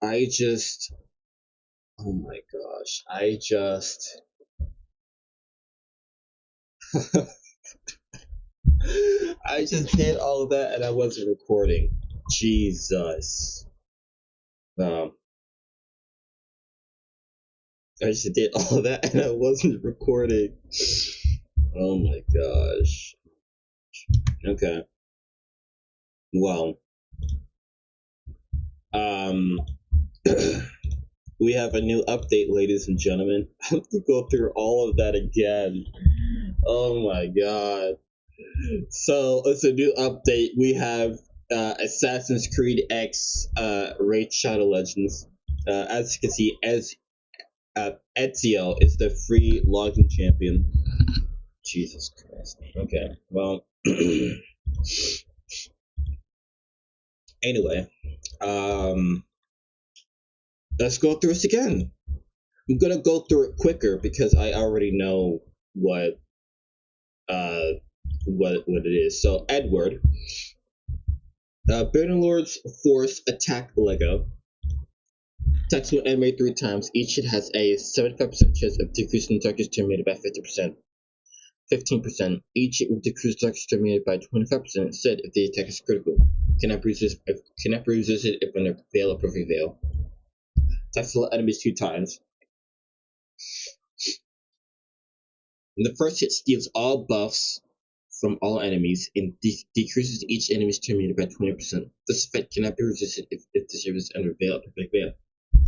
I just, oh my gosh, I just did all of that and I wasn't recording. Jesus. Um, I just did all of that and I wasn't recording. Oh my gosh. Okay. Well, um, we have a new update, ladies and gentlemen. I have to go through all of that again. Oh my god. So it's a new update. We have Assassin's Creed X Raid Shadow Legends. As you can see, Ezio is the free login champion. Jesus Christ. Okay. Well. Anyway, um, let's go through this again. I'm gonna go through it quicker because I already know what uh what it is. So Edward, Bannerlord's force attack Lego. Attacks one enemy 3 times. Each hit has a 75% chance of decreasing the target's terminated by 50%. 15%. Each hit will decrease the target's terminated by 25% instead if the attack is critical. Cannot be resisted if under veil or perfect veil. Attacks all enemies 2 times. And the first hit steals all buffs from all enemies and decreases each enemy's terminated by 20%. This effect cannot be resisted if the ship is under veil or perfect veil.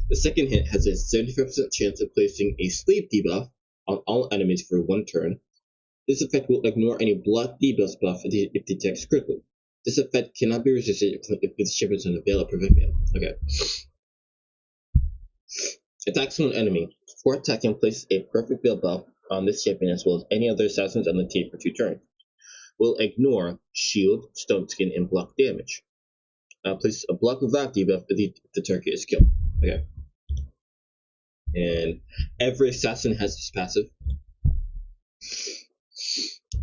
The second hit has a 75% chance of placing a sleep debuff on all enemies for 1 turn. This effect will ignore any block debuff buff if the attack is critical. This effect cannot be resisted if the ship is under veil or perfect veil. Okay. Attacks on an enemy. Before attacking, place a perfect veil buff on this champion as well as any other assassins on the team for 2 turns. Will ignore shield, stone skin, and block damage. Place a block without debuff if the target is killed. Okay. And every assassin has this passive.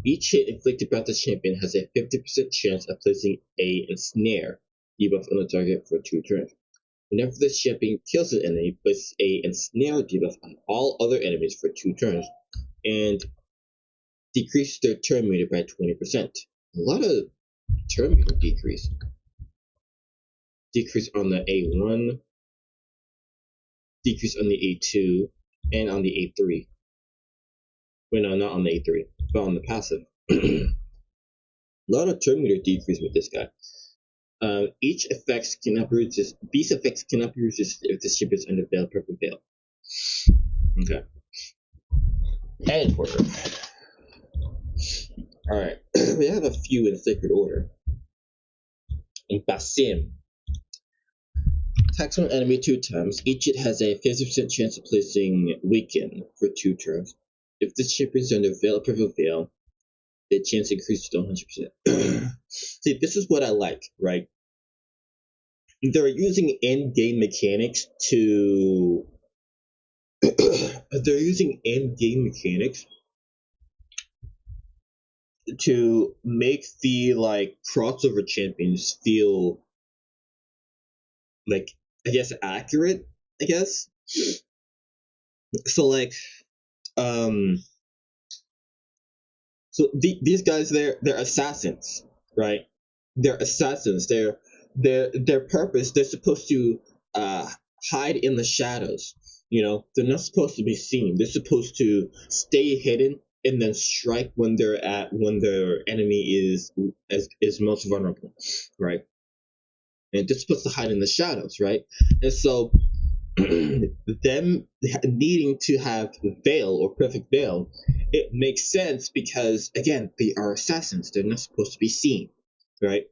Each hit inflicted by the champion has a 50% chance of placing a ensnare debuff on the target for 2 turns. Whenever this champion kills an enemy, place a ensnare debuff on all other enemies for 2 turns, and decrease their turn meter by 20%. A lot of turn meter decrease. Decrease on the A1, decrease on the A2, and on the A3. Wait, no, not on the A3, but on the passive. A lot of turn meter decrease with this guy. Each effects cannot be resisted. These effects cannot be resisted if the ship is under veil, perfect veil. Okay. Edward. Alright. We have a few in sacred order. In Basim. Attacks one enemy 2 times. Each hit has a 50% chance of placing weaken for 2 turns. If the ship is under veil or perfect veil, the chance increases to 100%. See, this is what I like, right? They're using in-game mechanics to they're using in-game mechanics to make the like crossover champions feel like, I guess, accurate, I guess. So like um these guys, they're assassins, right? They're assassins. Their purpose, they're supposed to uh hide in the shadows. They're not supposed to be seen. They're supposed to stay hidden and then strike when their enemy is most vulnerable, right? And they're supposed to hide in the shadows, right? And so them needing to have veil or perfect veil, it makes sense because again, they are assassins. They're not supposed to be seen, right?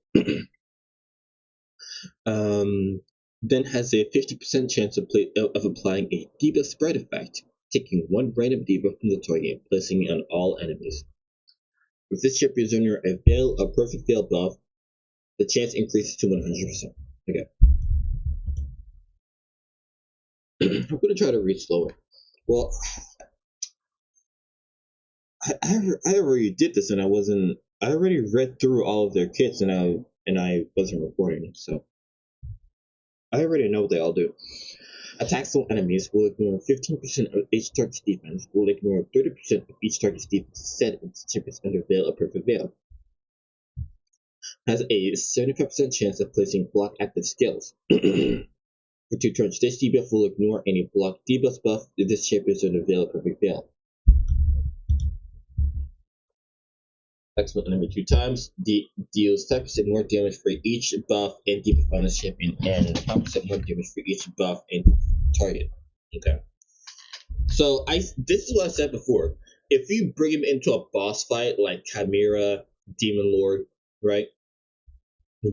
Then has a 50% chance of applying a debuff spread effect, taking one random debuff from the target and placing it on all enemies. If this ship is under a veil or perfect veil buff, the chance increases to 100%. Okay. I'm gonna try to read slower. Well, I already did this and I already read through all of their kits and I wasn't recording it. So I already know what they all do. Attacks on enemies will ignore 15% of each target's defense, will ignore 30% of each target's defense set if the champion is under Veil or Perfect Veil. Has a 75% chance of placing block active skills. For 2 turns, this debuff will ignore any block debuff buff if this champion is under Veil or Perfect Veil. Excellent enemy 2 times, deals 5% more damage for each buff and debuff on this champion, and 5% more damage for each buff and target. Okay. So this is what I said before. If you bring him into a boss fight like Chimera, Demon Lord, right?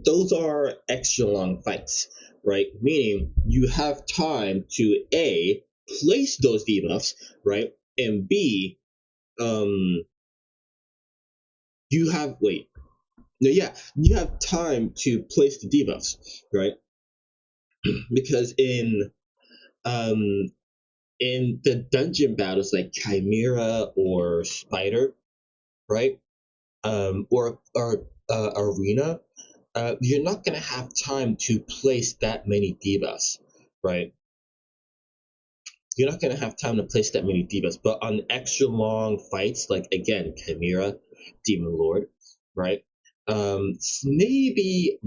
Those are extra long fights, right? Meaning you have time to A, place those debuffs, right? And B, you have you have time to place the debuffs, right? Because in the dungeon battles like Chimera or Spider, right? Or Arena, you're not gonna have time to place that many debuffs, right? You're not gonna have time to place that many debuffs, but on extra long fights, like again, Chimera, Demon Lord, right? Maybe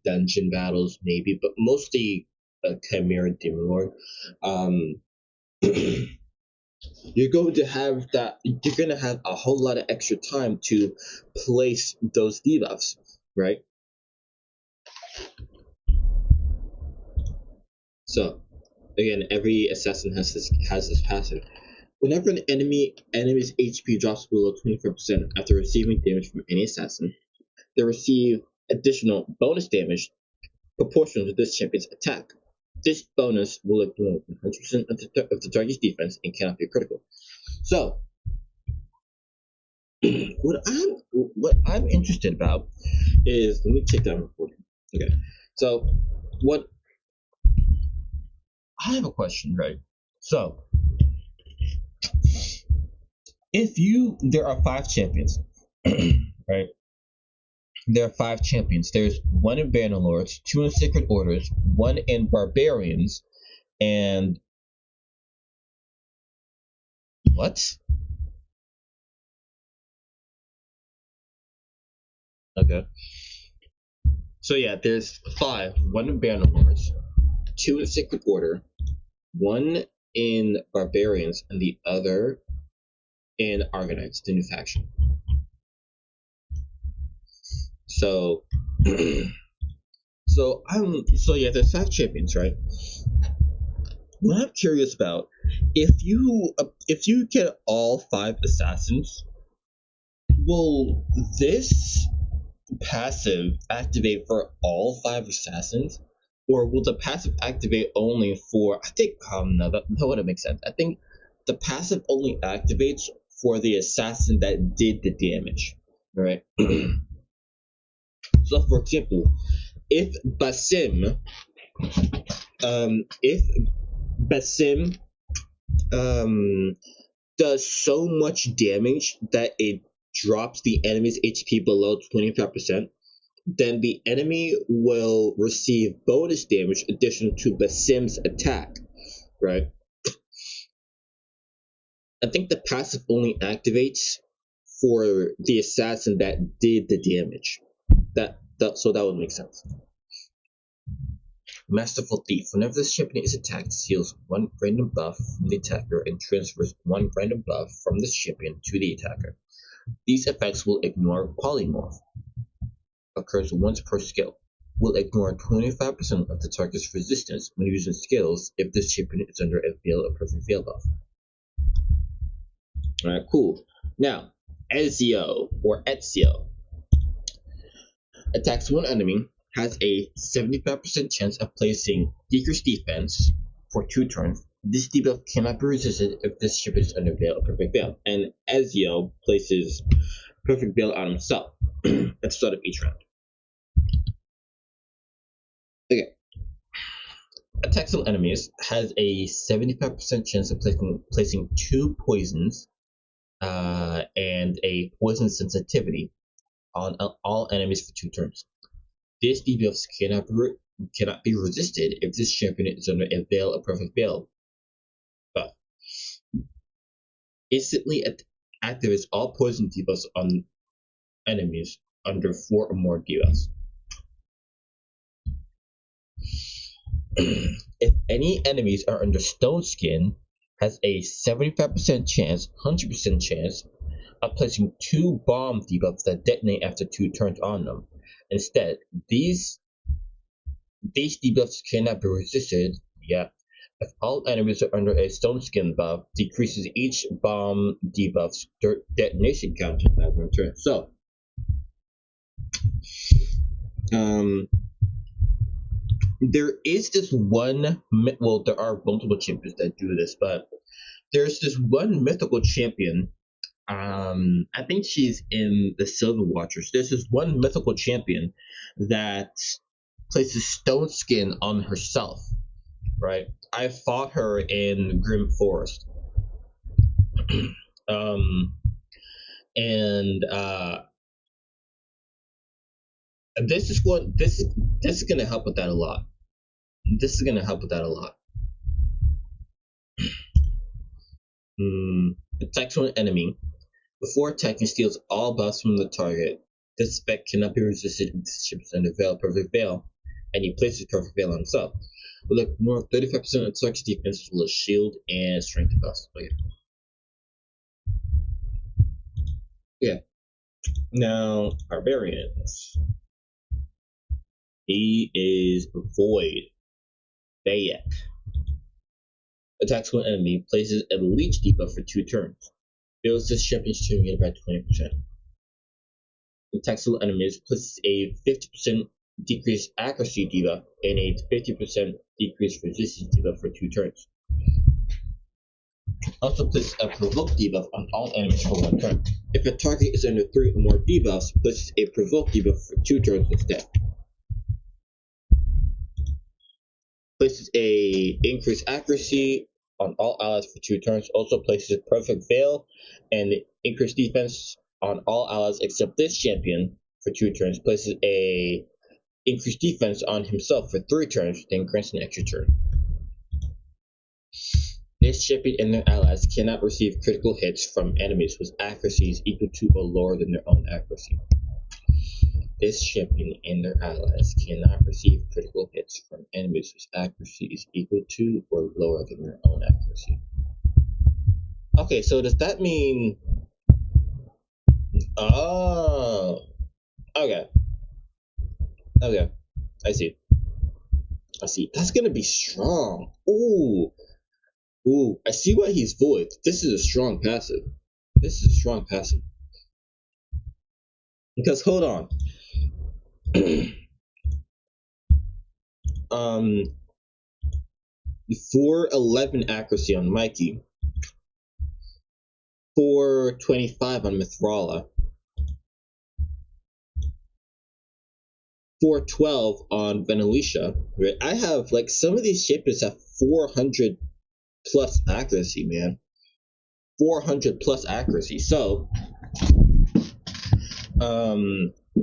dungeon battles, maybe, but mostly Chimera, Demon Lord. You're going to have that. You're going to have a whole lot of extra time to place those debuffs, right? So, again, every assassin has this passive. Whenever an enemy's HP drops below 25% after receiving damage from any assassin, they receive additional bonus damage proportional to this champion's attack. This bonus will ignore 100% of the target's defense and cannot be critical. So, what I'm interested about is, let me take down recording. Okay, so what I have a question, right? So, there are 5 champions, right? There are 5 champions. There's 1 in Bannerlords, 2 in Sacred Orders, 1 in Barbarians, and what? Okay. So yeah, there's 5. 1 in Bannerlords, 2 in Sacred Order, 1 in Barbarians, and the other in Argonauts, the new faction. So, so yeah, there's 5 champions, right? What I'm curious about, if you get all 5 assassins, will this passive activate for all 5 assassins, or will the passive activate only for? I think no, that wouldn't make sense. I think the passive only activates for the assassin that did the damage, right? So, for example, if Basim does so much damage that it drops the enemy's HP below 25%, then the enemy will receive bonus damage additional to Basim's attack, right? I think the passive only activates for the assassin that did the damage. So that would make sense. Masterful Thief. Whenever this champion is attacked, steals 1 random buff from the attacker and transfers 1 random buff from this champion to the attacker. These effects will ignore Polymorph. Occurs once per skill. Will ignore 25% of the target's resistance when using skills if this champion is under a Veil or Perfect Veil buff. Alright, cool. Now, Ezio or Ezio attacks 1 enemy, has a 75% chance of placing Decreased Defense for 2 turns. This debuff cannot be resisted if this champion is under Veil or Perfect Veil. And Ezio places Perfect Veil on himself at the start of each round. Okay. Attacks on enemies has a 75% chance of placing 2 poisons and a poison sensitivity on all enemies for 2 turns. This debuff cannot be resisted if this champion is under a veil of perfect veil buff. Instantly activates all poison debuffs on enemies under 4 or more debuffs. If any enemies are under Stone Skin, has a 75% chance, 100% chance of placing 2 bomb debuffs that detonate after 2 turns on them. Instead, these debuffs cannot be resisted. Yeah. If all enemies are under a Stone Skin buff, decreases each bomb debuff's detonation counter by 1 turn. So, there is this one, well, there are multiple champions that do this, but there's this one mythical champion. I think she's in the Silver Watchers. There's this one mythical champion that places Stone Skin on herself, right? I fought her in Grim Forest. And this is gonna help with that a lot. Attacks one enemy. Before attacking, steals all buffs from the target. This effect cannot be resisted if this ship is under Perfect Veil, and he places Perfect Veil on himself. Look, more 35% of target's defense will shield and strength buffs. Okay. Yeah. Now, Barbarians. He is Void. Bayek. Attacks one enemy, places a leech debuff for 2 turns. Builds this champion's turn gain by 20%. Attacks one enemies, places a 50% decreased accuracy debuff and a 50% decreased resistance debuff for 2 turns. Also places a provoke debuff on all enemies for 1 turn. If a target is under 3 or more debuffs, places a provoke debuff for 2 turns instead. Places a increased accuracy on all allies for 2 turns. Also places Perfect Veil and increased defense on all allies except this champion for 2 turns. Places a increased defense on himself for 3 turns, then grants an extra turn. This champion and their allies cannot receive critical hits from enemies whose accuracy is equal to or lower than their own accuracy. This champion and their allies cannot receive critical hits from enemies whose accuracy is equal to or lower than their own accuracy. Okay, so does that mean... Oh, okay. I see. That's gonna be strong. Ooh, I see why he's Void. This is a strong passive. Because hold on. 411 accuracy on Mikey, 425 on Mithrala, 412 on Venelicia. Right? I have like some of these champions have 400 plus accuracy, man. 400 plus accuracy. So,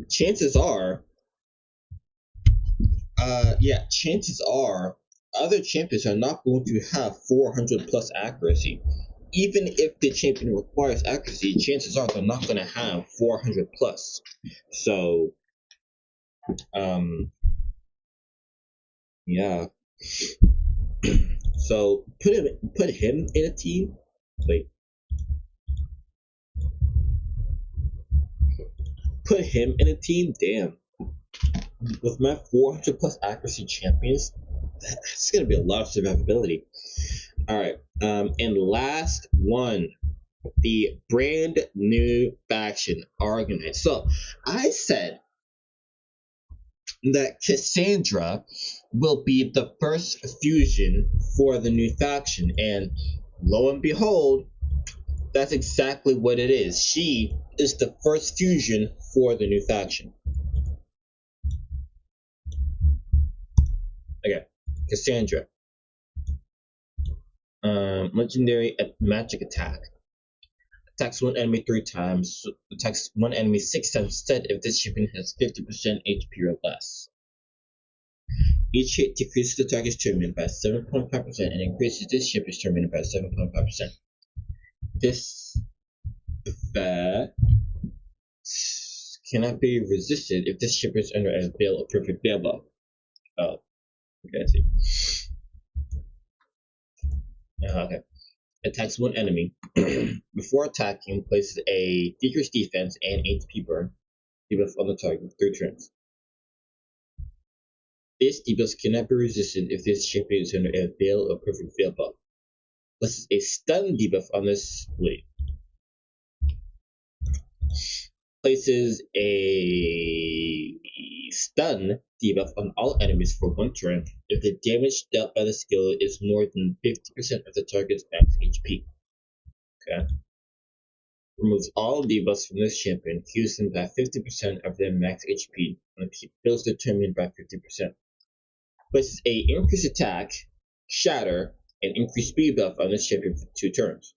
chances are other champions are not going to have 400 plus accuracy. Even if the champion requires accuracy, chances are they're not going to have 400 plus. So, yeah. So put him in a team. Wait. Put him in a team. Damn. With my 400 plus accuracy champions, that's gonna be a lot of survivability. All right. And last one, the brand new faction Argonite. So I said that Cassandra will be the first fusion for the new faction, and lo and behold, that's exactly what it is. She is the first fusion for the new faction. Okay, Cassandra. Legendary magic attack. Attacks one enemy 3 times. Attacks one enemy 6 times instead if this champion has 50% HP or less. Each hit decreases the target's tournament by 7.5% and increases this shipper's tournament by 7.5%. This effect cannot be resisted if this shipper is under a veil of perfect veil buff. Oh, okay, I see. Okay. Attacks one enemy. Before attacking, places a decreased defense and HP burn debuff on the target for 3 turns. This debuff cannot be resisted if this champion is under a veil or perfect veil buff. Places a stun debuff on this blade. Places a stun debuff on all enemies for 1 turn if the damage dealt by the skill is more than 50% of the target's max HP. Okay. Removes all debuffs from this champion, heals them by 50% of their max HP, and heals the champion by 50%. Places a increased attack, shatter, and increased speed buff on this champion for 2 turns.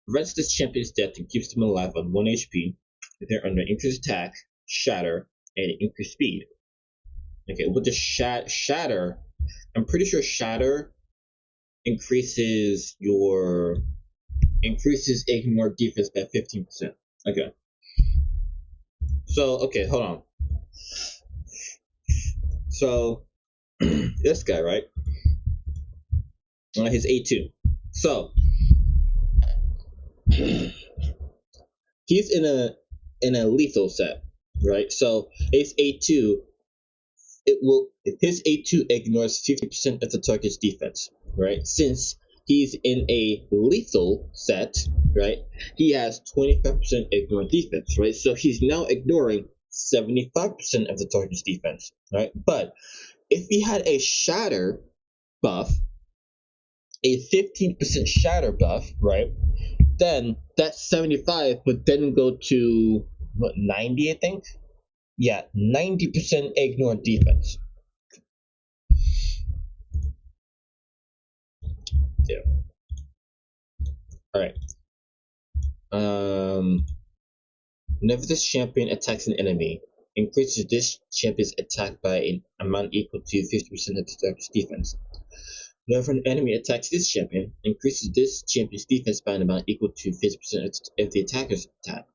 Prevents this champion's death and keeps them alive on 1 HP if they're under increased attack, shatter, and increased speed. Okay, with the shatter, I'm pretty sure shatter increases ignore defense by 15%. Okay. So, okay, hold on. So, this guy, right? His A2. So, he's in a lethal set, right? So, his A2, his A2 ignores 50% of the target's defense, right? Since he's in a lethal set, right, he has 25% ignore defense, right? So he's now ignoring 75% of the target's defense, right? But if he had a shatter buff, a 15% shatter buff, right, then that 75 would then go to, 90, I think? Yeah, 90% ignore defense. Yeah. Alright. Whenever this champion attacks an enemy, increases this champion's attack by an amount equal to 50% of the target's defense. Whenever an enemy attacks this champion, increases this champion's defense by an amount equal to 50% of the attacker's attack.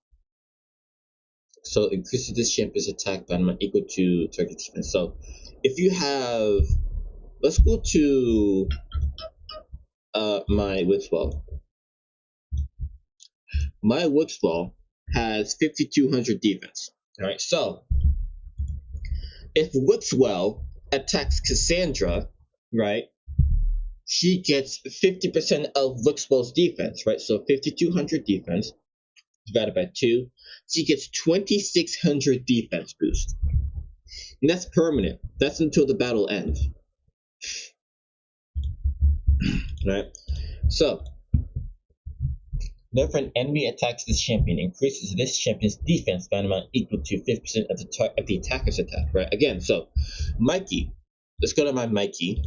So increases this champion's attack by an amount equal to target defense. So if you have, let's go to my Wixwell. My Wixwell has 5200 defense. Alright, so if Wixwell attacks Cassandra, right, she gets 50% of Wixwell's defense, right? So 5200 defense divided by 2, she gets 2600 defense boost. And that's permanent. That's until the battle ends. Right? So, whenever an enemy attacks this champion, increases this champion's defense by an amount equal to 50% of the attacker's attack, right? Again, so Mikey, let's go to my Mikey.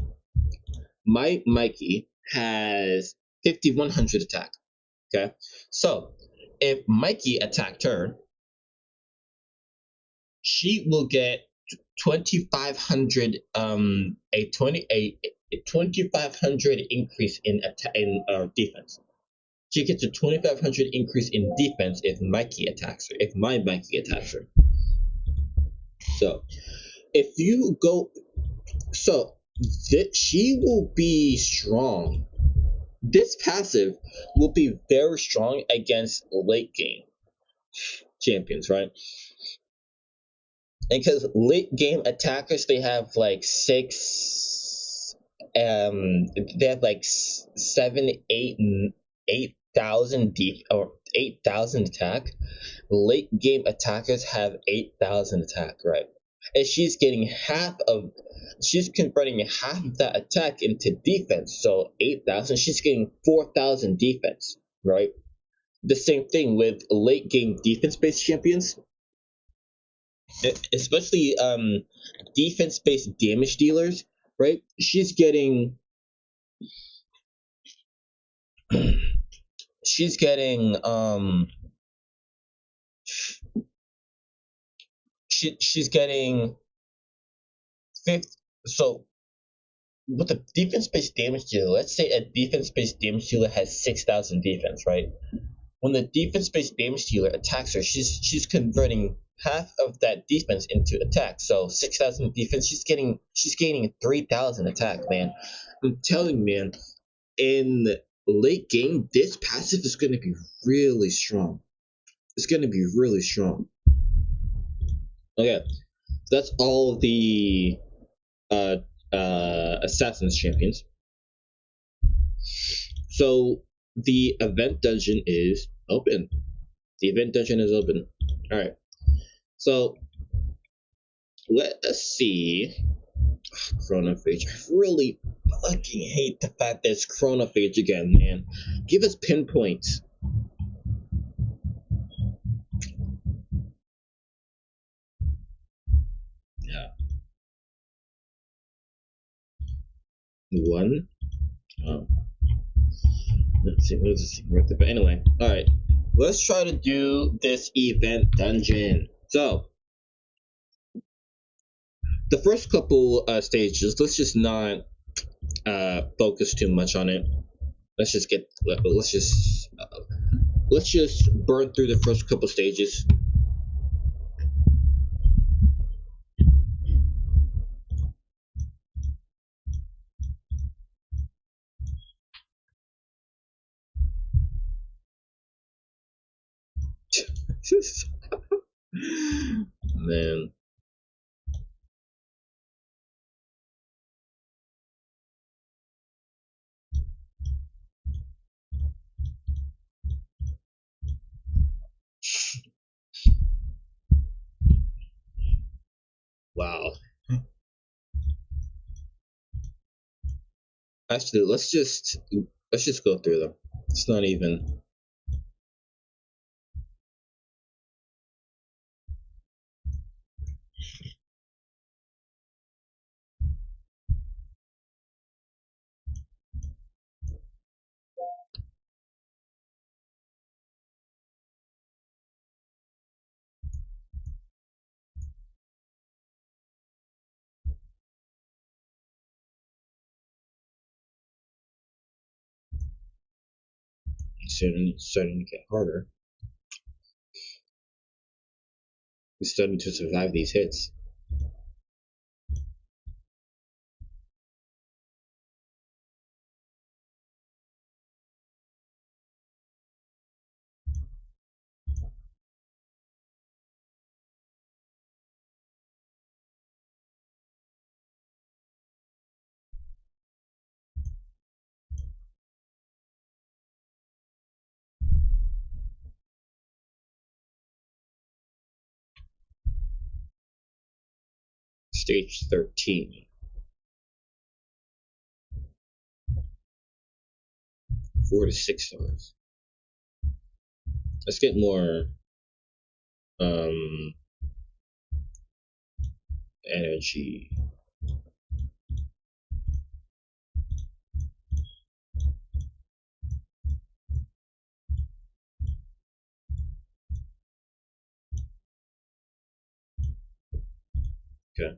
My Mikey has 5100 attack. Okay, so if Mikey attacked her, she will get 2500 a 2500 increase in defense. She gets a 2500 increase in defense if Mikey attacks her. If my Mikey attacks her. So if you go, so she will be strong. This passive will be very strong against late game champions, right? And because late game attackers, they have like 7, 8,000 deep or 8,000 attack. Late game attackers have 8,000 attack, right? And she's converting half of that attack into defense. So 8,000, she's getting 4,000 defense, right? The same thing with late game defense based champions, especially defense based damage dealers, right? She's getting fifth. So with a defense-based damage dealer, let's say a defense-based damage dealer has 6,000 defense, right? When the defense-based damage dealer attacks her, she's converting half of that defense into attack. So 6,000 defense, she's gaining 3,000 attack, man. I'm telling you, man, in late game, this passive is going to be really strong. It's going to be really strong. Okay, that's all of the uh, assassins champions. So the event dungeon is open. The event dungeon is open. All right. So let us see. Chronophage. I really fucking hate the fact that it's chronophage again, man. Give us pinpoints. Yeah. One. Oh. Let's see. But anyway, all right. Let's try to do this event dungeon. So the first couple stages, let's just not focus too much on it. Let's just burn through the first couple stages. Man. Wow. Actually, let's just go through them. It's not even. Starting to get harder. We're starting to survive these hits. Stage 13. 4 to 6 stars. Let's get more um energy. Okay.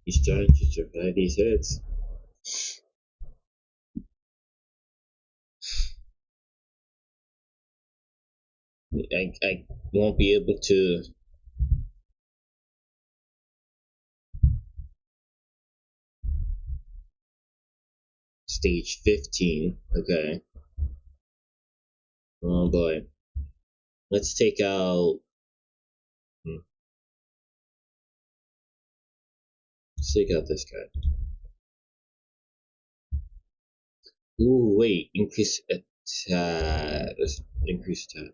He's starting to survive these hits. I won't be able to. Stage 15. Okay. Oh boy. Let's take out. Let's take out this guy. Ooh, wait. Increase attack. Let's increase attack.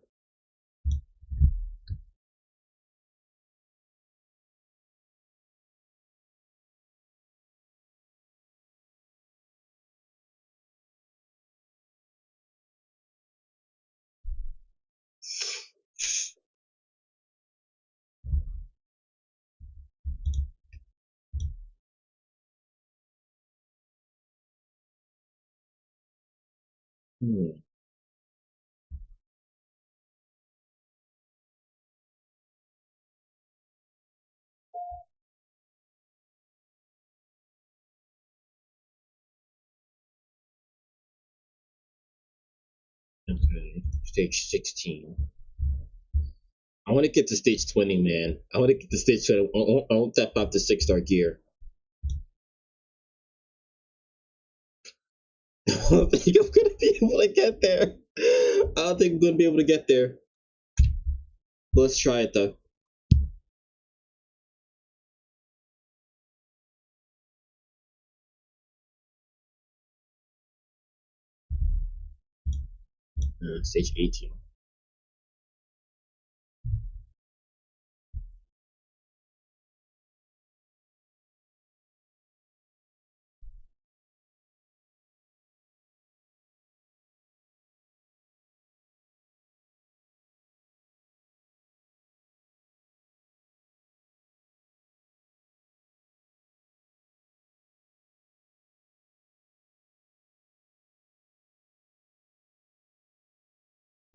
Hmm. Okay. Stage 16. I want to get to stage 20, man. I want to get to stage 20. I want to tap out the 6-star gear. I don't think I'm gonna be able to get there. I don't think I'm gonna be able to get there. But let's try it though. Stage 18.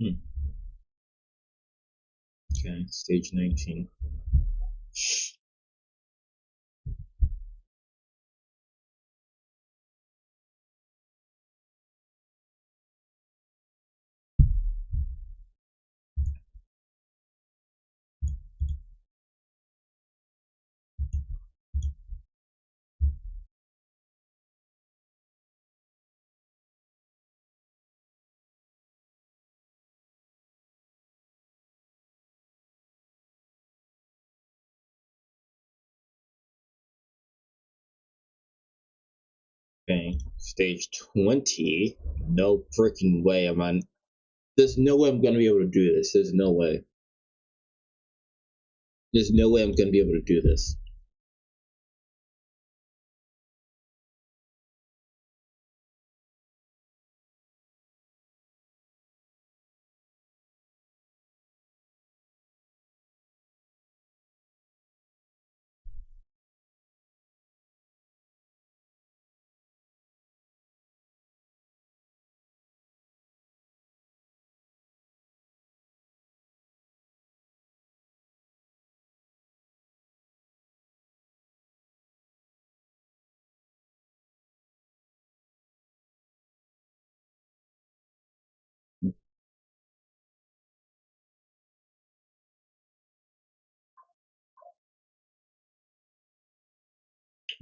Hmm. Okay, stage 19. Okay, stage 20. No freaking way am I. There's no way I'm gonna be able to do this. There's no way. There's no way I'm gonna be able to do this.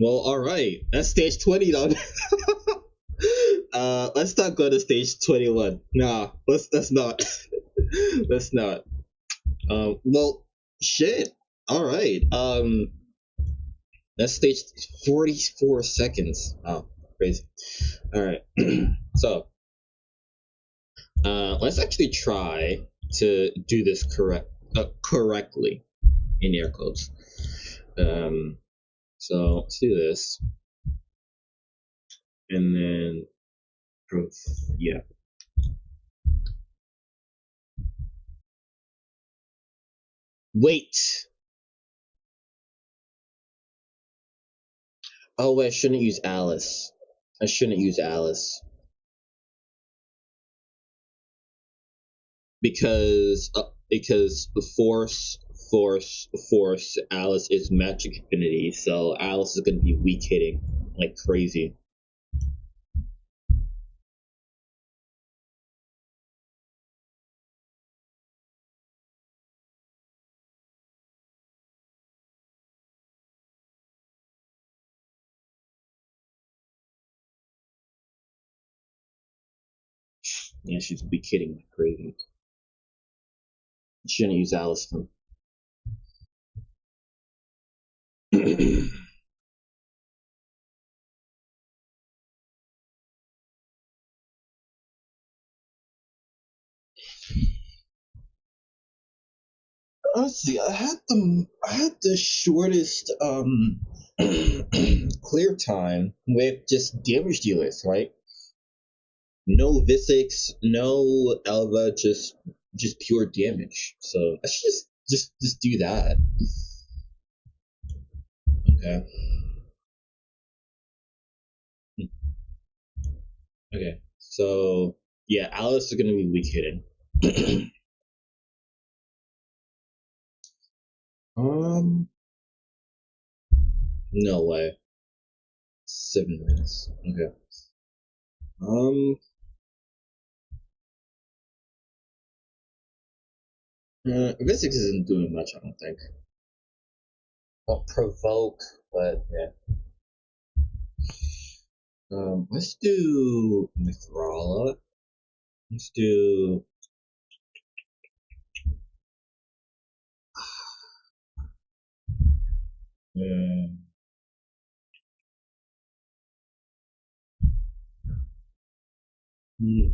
Well, all right. That's stage 20 though. Let's not go to stage 21. Nah, let's not. Let's not. Well, shit. All right. That's stage 44 seconds. Oh, crazy. All right. So, let's actually try to do this correctly in air quotes. Um, so let's do this, and then proof. Yeah. Wait. Oh, wait, I shouldn't use Alice. I shouldn't use Alice because the force. Alice is magic affinity, so Alice is gonna be weak hitting like crazy. Yeah, she's weak hitting like crazy. Shouldn't use Alice then. Let's see. I had the shortest clear time with just damage dealers, right? No Visix, no Elva, just pure damage. So I should just do that. Okay. Okay. So Yeah, Alice is gonna be weak hitting. um, no way. 7 minutes. Okay. Um, Physics isn't doing much, I don't think. I'll provoke, but yeah. Let's do Mithrala. Let's do. Um, hmm,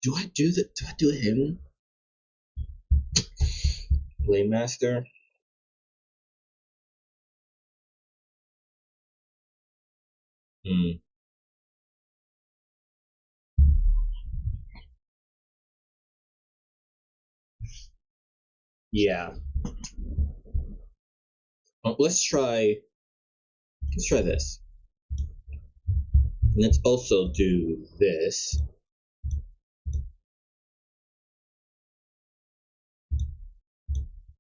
do I do the? Do I do him? Playmaster. Hmm. Yeah. Let's try. Let's try this. Let's also do this.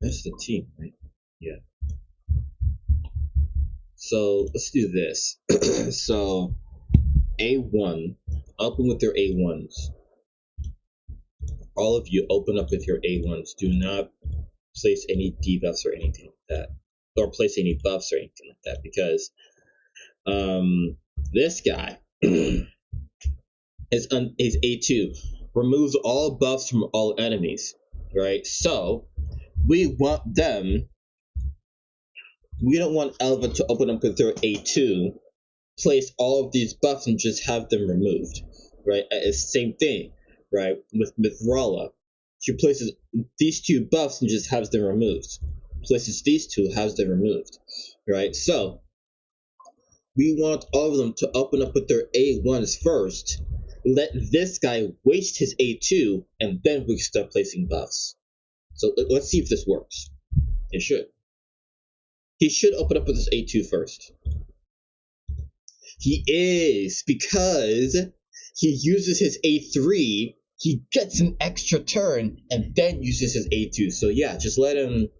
That's the team, right? Yeah. So let's do this. So A1, open with your A1s. All of you open up with your A1s. Do not place any debuffs or anything like that, or place any buffs or anything like that, because this guy is A2, removes all buffs from all enemies, right? So we want them. We don't want Elva to open up with their A2, place all of these buffs and just have them removed, right? It's the same thing, right? With Rala, she places these two buffs and just has them removed. Places these two, has them removed, right? So we want all of them to open up with their A1s first. Let this guy waste his A2, and then we can start placing buffs. So let's see if this works. It should. He should open up with his A2 first. He is, because he uses his A3, he gets an extra turn and then uses his A2. So yeah, just let him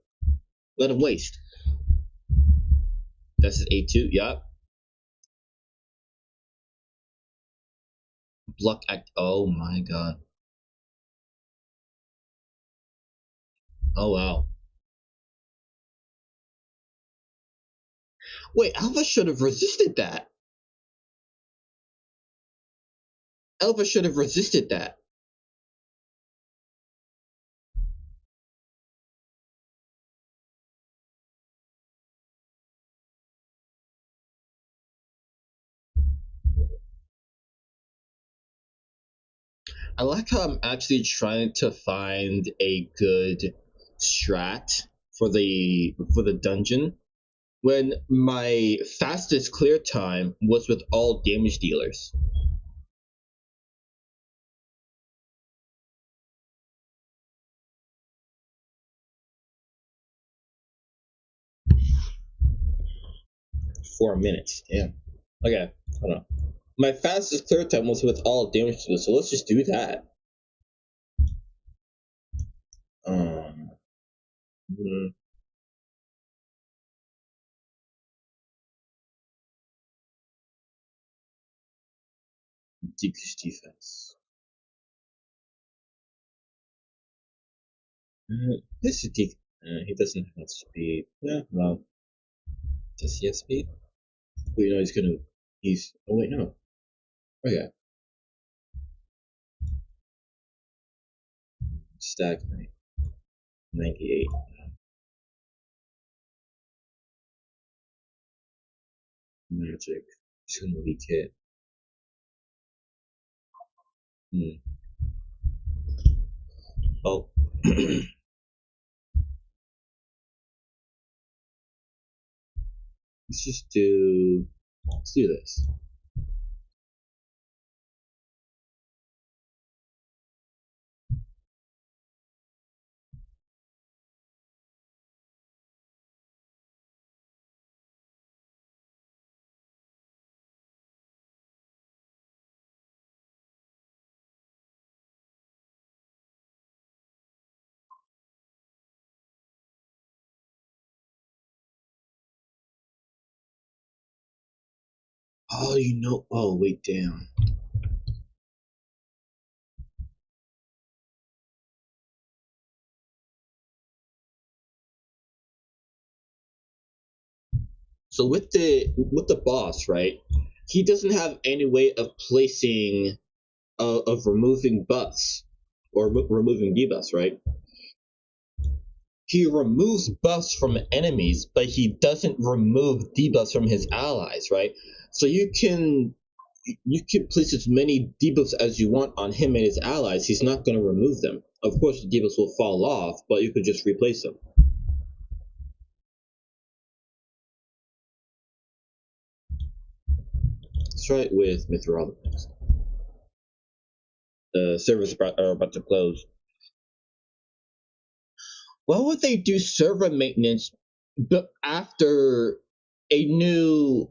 waste. That's his A2. Yup. Block act. Oh my god. Oh wow. Wait, Alpha should have resisted that. Alpha should have resisted that. I like how I'm actually trying to find a good strat for the dungeon when my fastest clear time was with all damage dealers. 4 minutes. Damn. Okay, hold on. My fastest clear time was with all damage dealers, so let's just do that. Um, mm, decrease defense. This is he doesn't have speed. Yeah, well, does he have speed? Well, you know he's gonna. He's. Oh wait, no. Oh yeah. Stagnate. 98. Magic. He's gonna weak hit. Hmm. Oh. Let's just do. Let's do this. Oh, you know. Oh, wait, damn. So with the boss, right? He doesn't have any way of placing of removing buffs or removing debuffs, right? He removes buffs from enemies, but he doesn't remove debuffs from his allies, right? So you can place as many debuffs as you want on him and his allies. He's not going to remove them. Of course, the debuffs will fall off, but you could just replace them. Let's try it with Mithril next. The servers are about to close. Why would they do server maintenance but after a new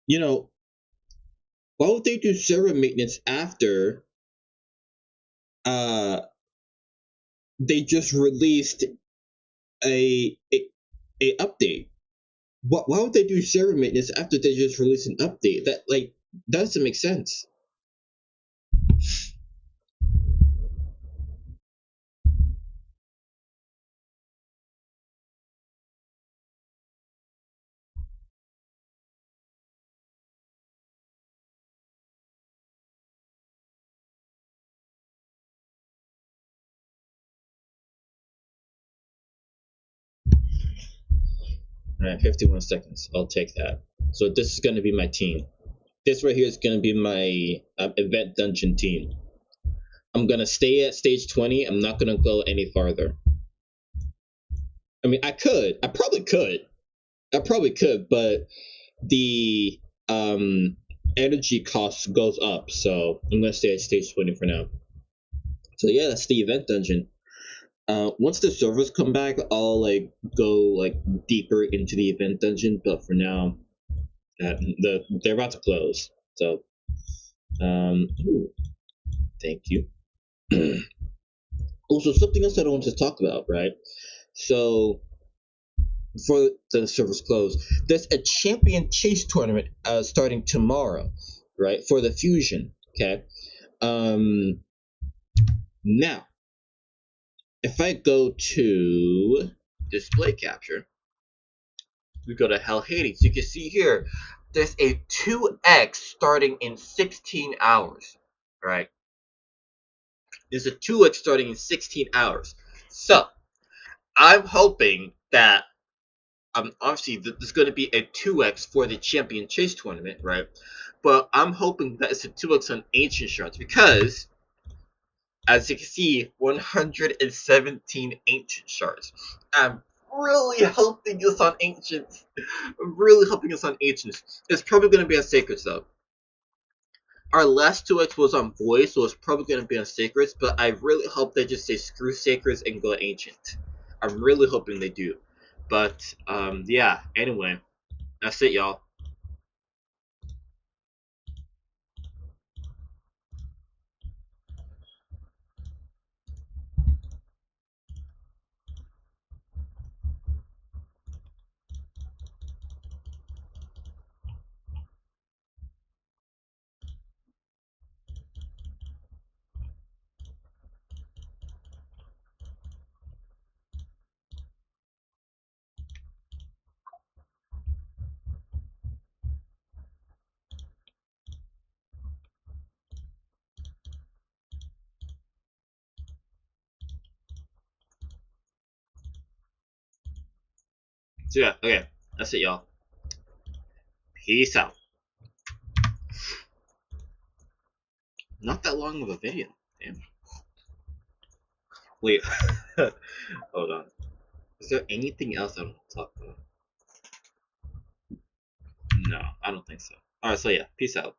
you know why would they do server maintenance after uh they just released a a update? Why would they do server maintenance after they just released an update? That doesn't make sense. All right, 51 seconds. I'll take that. So this is going to be my team. This right here is going to be my event dungeon team. I'm going to stay at stage 20. I'm not going to go any farther. I mean, I could. I probably could. I probably could, but the energy cost goes up, so I'm gonna stay at stage 20 for now. So yeah, that's the event dungeon. Once the servers come back, I'll go deeper into the event dungeon. But for now, they're about to close. So ooh, thank you. Also, something else I don't want to talk about, right? So before the servers close, there's a champion chase tournament starting tomorrow, right? For the fusion. Okay. Um, Now, if I go to display capture, we go to Hell Hades. You can see here, there's a 2x starting in 16 hours, right? There's a 2x starting in 16 hours. So, I'm hoping that obviously there's going to be a 2x for the champion chase tournament, right? But I'm hoping that it's a 2x on ancient shards because, as you can see, 117 ancient shards. I'm really hoping it's on ancients. I'm really hoping it's on ancients. It's probably going to be on sacreds though. Our last 2x was on voice, so it's probably going to be on sacreds. But I really hope they just say screw sacreds and go ancient. I'm really hoping they do. But yeah. Anyway, that's it, y'all. So yeah. Okay. That's it, y'all. Peace out. Not that long of a video. Damn. Wait. Hold on. Is there anything else I want to talk about? No, I don't think so. Alright, so yeah, peace out.